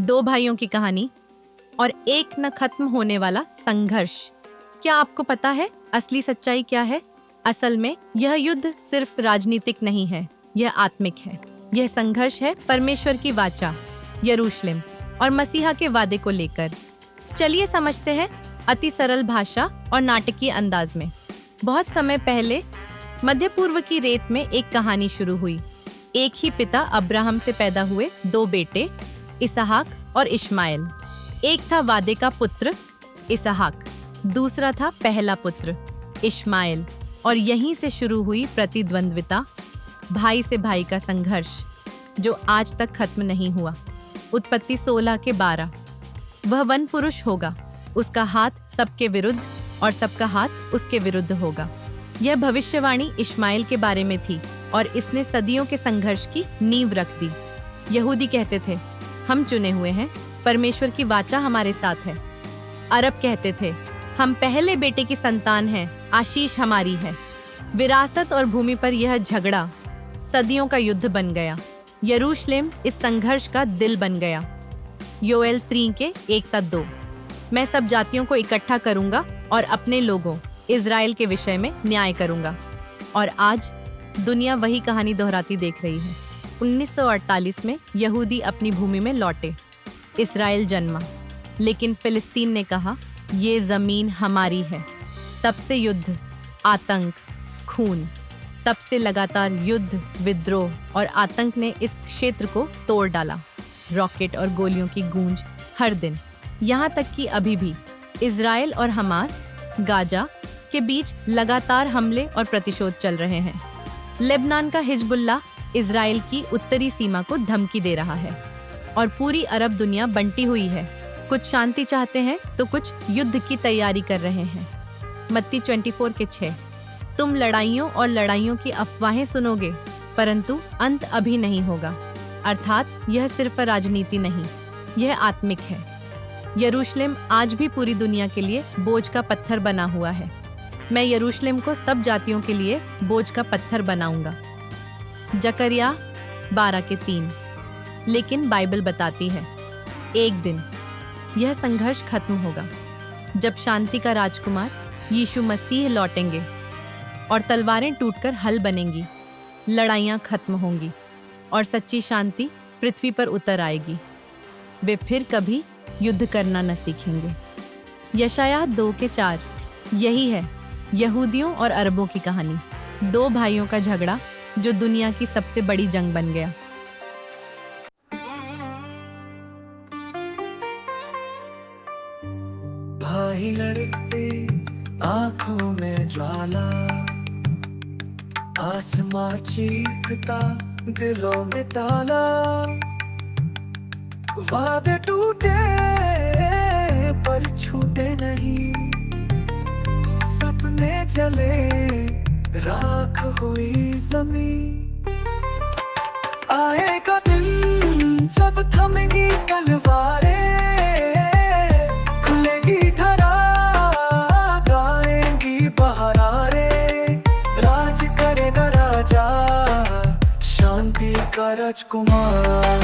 दो भाइयों की कहानी और एक न खत्म होने वाला संघर्ष। क्या आपको पता है असली सच्चाई क्या है? असल में यह युद्ध सिर्फ राजनीतिक नहीं है, यह आत्मिक है। यह संघर्ष है परमेश्वर की वाचा, यरूशलेम और मसीहा के वादे को लेकर। चलिए समझते हैं अति सरल भाषा और नाटकीय अंदाज में। बहुत समय पहले मध्य पूर्व की रेत में एक कहानी शुरू हुई। एक ही पिता अब्राहम से पैदा हुए दो बेटे, इसहाक और इश्माएल। एक था वादे का पुत्र इसहाक, दूसरा था पहला पुत्र इश्माएल। और यहीं से शुरू हुई प्रतिद्वंद्विता, भाई से भाई का संघर्ष, जो आज तक खत्म नहीं हुआ। उत्पत्ति 16:12। वह वन पुरुष होगा, उसका हाथ सबके विरुद्ध और सबका हाथ उसके विरुद्ध होगा। यह भविष्यवाणी इश्माएल के बारे में थी और इसने सदियों के संघर्ष की नींव रख दी। यहूदी कहते थे, हम चुने हुए हैं, परमेश्वर की वाचा हमारे साथ है। अरब कहते थे, हम पहले बेटे की संतान हैं, आशीष हमारी है। विरासत और भूमि पर यह झगड़ा सदियों का युद्ध बन गया। यरूशलेम इस संघर्ष का दिल बन गया। योएल 3:1-2। मैं सब जातियों को इकट्ठा करूंगा और अपने लोगों इजराइल के विषय में न्याय करूंगा। और आज दुनिया वही कहानी दोहराती देख रही है। 1948 में यहूदी अपनी भूमि में लौटे, इस्राएल जन्मा, लेकिन फिलिस्तीन ने कहा, ये जमीन हमारी है। तब से युद्ध, आतंक, खून, तब से लगातार युद्ध, विद्रोह और आतंक ने इस क्षेत्र को तोड़ डाला। रॉकेट और गोलियों की गूंज हर दिन, यहाँ तक कि अभी भी इजराइल और हमास, गाजा के बीच लगातार हमले और प्रतिशोध चल रहे हैं। लेबनान का हिजबुल्लाह इजराइल की उत्तरी सीमा को धमकी दे रहा है और पूरी अरब दुनिया बंटी हुई है। कुछ शांति चाहते हैं तो कुछ युद्ध की तैयारी कर रहे हैं। मत्ती 24:6। तुम लड़ाइयों और लड़ाइयों की अफवाहें सुनोगे, परंतु अंत अभी नहीं होगा। अर्थात यह सिर्फ राजनीति नहीं, यह आत्मिक है। यरूशलेम आज भी पूरी दुनिया के लिए बोझ का पत्थर बना हुआ है। मैं यरूशलेम को सब जातियों के लिए बोझ का पत्थर बनाऊंगा। जकरिया 12:3। लेकिन बाइबल बताती है, एक दिन यह संघर्ष खत्म होगा, जब शांति का राजकुमार यीशु मसीह लौटेंगे और तलवारें टूटकर हल बनेंगी, लड़ाइयाँ खत्म होंगी और सच्ची शांति पृथ्वी पर उतर आएगी। वे फिर कभी युद्ध करना न सीखेंगे। यशायाह 2:4। यही है यहूदियों और अरबों की कहानी, दो भाइयों का झगड़ा जो दुनिया की सबसे बड़ी जंग बन गया। भाई लड़ते आंखों में ज्वाला, आसमां चीखता दिलों में ताला। वादे टूटे पर छूटे नहीं, सपने जले राख हुई जमीन। आएगा दिन जब थमेगी तलवारें, खुलेगी धरा, गाएंगी बहारें। राज करेगा राजा, शांति का राजकुमार।